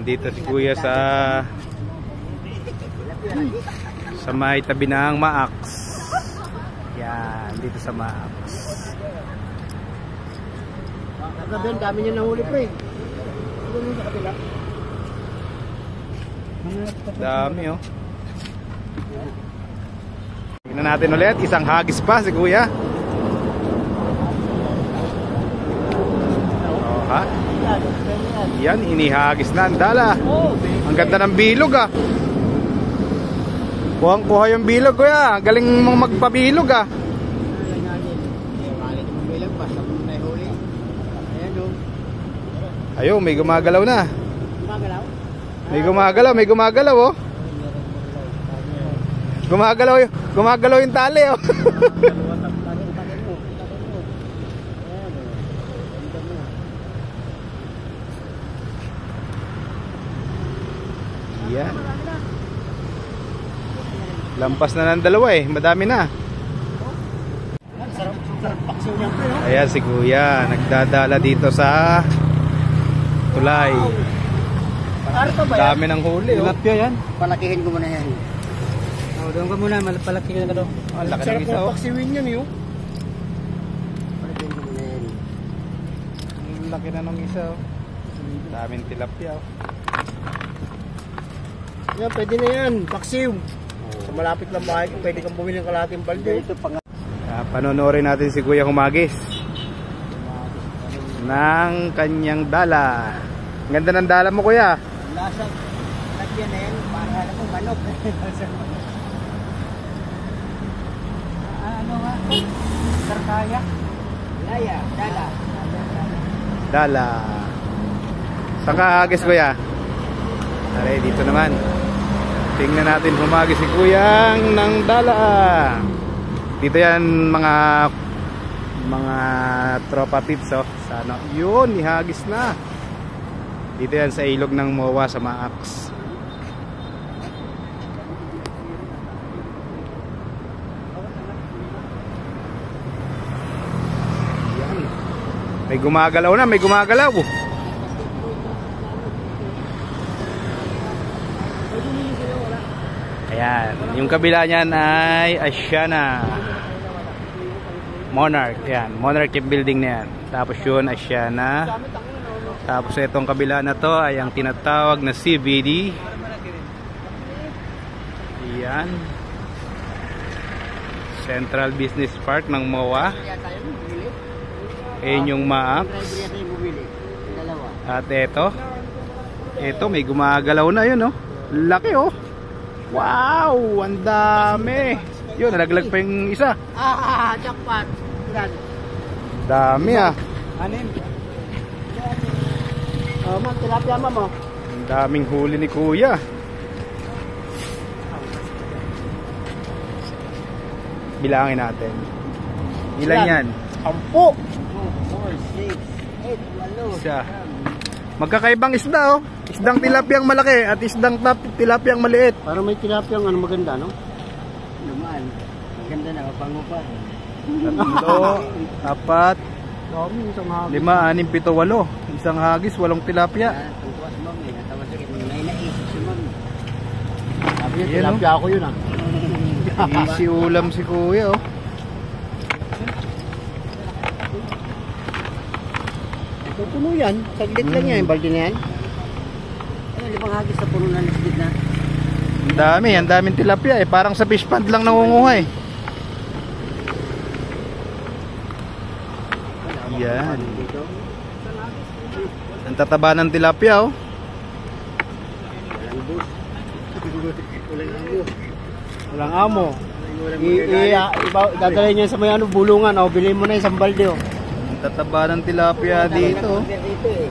Nandito si Kuya sa may tabi ng Max. Yan, dito sa Max. Kagabi, dami niya nahuli pre. Dami oh. Tingnan natin ulit, isang hagis pa si Kuya. Oh, ha? Yan, inihagis na ang dala. Ang ganda ng bilog ah. Kuhang-kuha yung bilog Kuya. Galing mong magpabilog ah. Ayun, may gumagalaw na. May gumagalaw oh. Gumagalaw yung tali oh. Yan. Lampas na ng dalawa eh, madami na. Ayan si Kuya, nagdadala dito sa tulay. Dami ng huli oh. Tilapia yan. Palakihin ko muna yan. Oh, doon ka muna, palakihin ka doon. Ang laki ng isa oh. Paksiwin yan yun. Palakihin ko muna yan. Ang laki na ng isa oh. Daming tilapia oh. Yan, pwede na yan. Paksiw. Sa malapit lang bahay, pwede kang bumili ng kalating balde. Panonorin natin si Kuya humagis ng kanyang dala. Ang ganda ng dala mo Kuya. Lasag. Lagyan na yan. Para alam mo, manok. Ano nga? Sarkaya? Laya. Dala. Dala. Saan ka hagis Kuya? Aray, dito naman. Tingnan natin humagis si Kuyang ng dala. Dito yan mga tropa pips oh. Sana yun, ihagis na. Dito yan sa ilog ng Mowa sa Max. Yan. May gumagalaw na, may gumagalaw. Ayan, yung kabila niyan ay Asiana Monarch. Ayan, Monarch building na yan. Tapos yun, Asiana. Tapos itong kabila na to ay ang tinatawag na CBD. Ayan, Central Business Park ng MOA. Ayan yung Max. At ito may gumagalaw na yun oh. Laki oh. Wow, ang dami. Yun, nalaglag pa yung isa. Jackpot. Dami ah. Anim. Man, tilapia mo. Ang daming huli ni Kuya. Bilangin natin. Ilan yan? 10. 4, 6, 8, 8. Isa. Magkakaibang isda oh. Isdang tilapiyang malaki at isdang tilapiyang maliit. Para may tilapiyang ano maganda, no? Naman. Maganda na, mapango pa. 3, 4, 5, 6, 7, 8. Isang hagis, 8 tilapia. Tungkuas mo, may natamasakit. May naisip si mami. Sabi niya, tilapia ako yun ah. Easy ulam si Kuya oh. Ito puno yan. Saglit lang yan, yung balde na yan. Limang hagis sa puno na lisbid na. Ang daming tilapia eh. Parang sa fish pond lang nangunguha eh. Yan. Ang tataba ng tilapia oh. Walang amo. Dadalhin niya sa may bulungan. Bilhin mo na yung sambalde oh. Ang tataba ng tilapia dito. Dito eh.